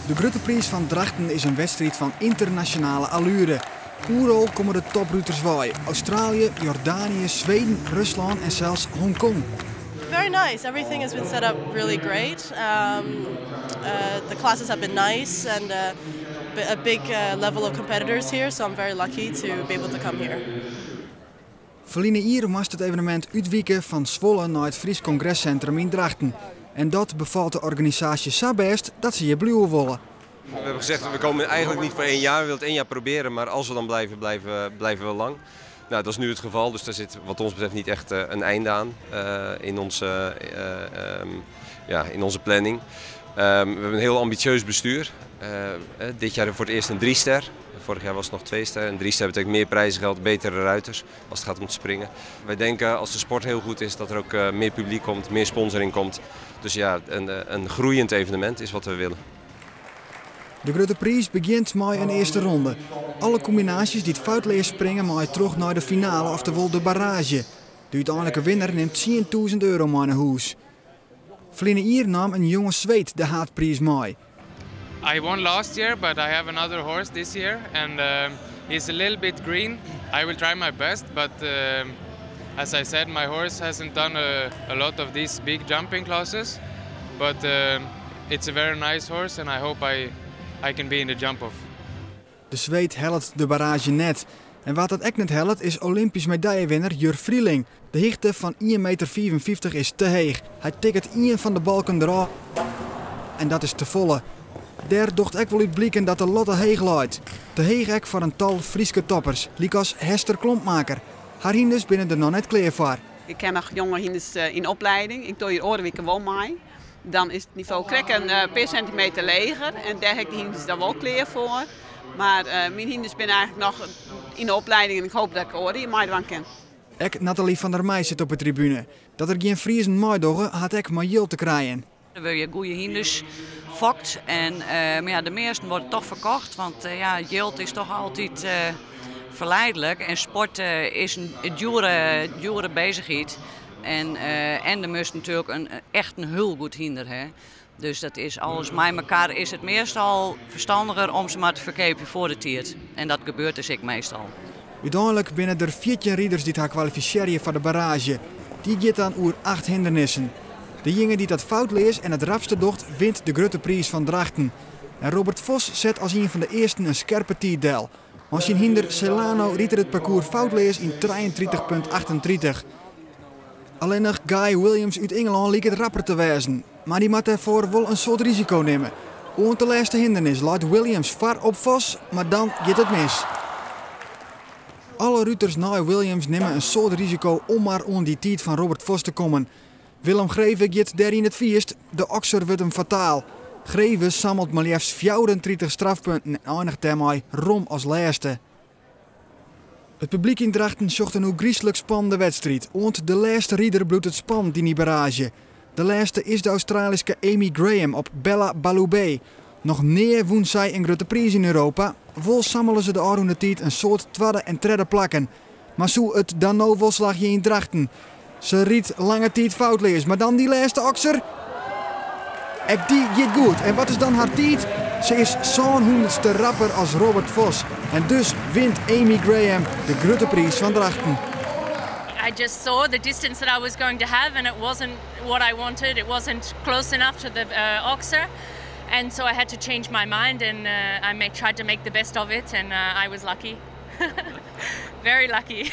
De Grutte Prijs van Drachten is een wedstrijd van internationale allure. Overal komen de topruiters bij. Australië, Jordanië, Zweden, Rusland en zelfs Hongkong. Very nice. Everything has been set up really great. The classes have been nice and a big level of competitors here, so I'm very lucky to be able to come here. Verleden jaar moest het evenement uitwijken van Zwolle naar het Fries Congrescentrum in Drachten. En dat bevalt de organisatie zo best dat ze hier blijven willen. We hebben gezegd, we komen eigenlijk niet voor 1 jaar, we willen het 1 jaar proberen, maar als we dan blijven we lang. Nou, dat is nu het geval, dus daar zit wat ons betreft niet echt een einde aan in onze planning. We hebben een heel ambitieus bestuur. Dit jaar voor het eerst een 3-ster. Vorig jaar was het nog 2-ster. Een 3-ster betekent meer prijzengeld, betere ruiters als het gaat om te springen. Wij denken als de sport heel goed is dat er ook meer publiek komt, meer sponsoring komt. Dus ja, een groeiend evenement is wat we willen. De Grutte Prijs begint met een eerste ronde. Alle combinaties die het foutleer springen maaien terug naar de finale, oftewel de barrage. De uiteindelijke winnaar neemt €10.000 mee naar huis. Verleden jaar nam een jonge Zweed de haatprijs mee. I won last year, but I have another horse this year, and he's a little bit green. I will try my best, but as I said, my horse hasn't done a lot of these big jumping classes, but it's a very nice horse, and I hope I can be in the jump-off. De Zweed helpt de barrage net. En wat dat ook net helpt is Olympisch medaillewinnaar Jur Vrieling. De hoogte van 1,55 meter is te hoog. Hij tikt 1 van de balken eraf en dat is te volle. Daar docht ik wel uit blikken dat de lotte heeg luidt. Te heeg ook voor een tal Frieske toppers, als Hester Klompmaker. Haar hinders binnen er nog net klaar voor. Ik ken nog jonge hinders in opleiding. Ik doe hier oorweken wel mee. Dan is het niveau krek een paar centimeter lager en daar heb ik de hinders daar wel klaar voor. Maar mijn hinders zijn eigenlijk nog in de opleiding en ik hoop dat ik oren hier meedoen kan. Ek Nathalie van der Meij zit op de tribune. Dat er geen Friesen meedogen had ik maar Jill te krijgen. Dan wil je goede hinders fokt en maar ja, de meesten worden toch verkocht, want ja, jild is toch altijd verleidelijk en sport is een dure bezigheid. En er moest natuurlijk echt een heel goed hinder. Hè. Dus dat is alles bij elkaar is het meestal verstandiger om ze maar te verkopen voor de tijd. En dat gebeurt dus ik meestal. Uiteindelijk binnen er 14 rieders die haar kwalificeren voor de barrage. Die gaat dan over 8 hindernissen. De jongen die dat fout leest en het rapste docht, wint de Grutte Prijs van Drachten. En Robert Vos zet als een van de eersten een scherpe tijdel. Maar zijn hinder Celano riet het parcours fout leest in 33,38. Alleen nog Guy Williams uit Engeland leek het rapper te wezen. Maar die moet daarvoor wel een soort risico nemen. Onder de laatste hindernis laat Williams var op Vos, maar dan gaat het mis. Alle ruiters na Williams nemen een soort risico om maar onder die tijd van Robert Vos te komen. Willem Greve gaat daar in het vierst, de okser wordt hem fataal. Greve sammelt maar liefst 34 strafpunten en eindigt daarmee Rom als laatste. Het publiek in Drachten zocht een griezelig spannende wedstrijd. Want de laatste rieder bloedt het spannend in die barrage. De laatste is de Australische Amy Graham op Bella Baloubet. Nog neer woont zij een Grutte Prijs in Europa. Vol sammelen ze de aanroende tijd een soort tweede en derde plakken. Maar zo het dan nou wel slag je in Drachten. Ze riet lange tijd foutleers, maar dan die laatste okser. Ek die gaat goed. En wat is dan haar tijd? Ze is zo'n 100ste rapper als Robert Vos. En dus wint Amy Graham de Grutte Prijs van Drachten. I just saw the distance that I was going to have and it wasn't what I wanted. It wasn't close enough to the oxer. And so I had to change my mind and I tried to make the best of it and I was lucky. Very lucky.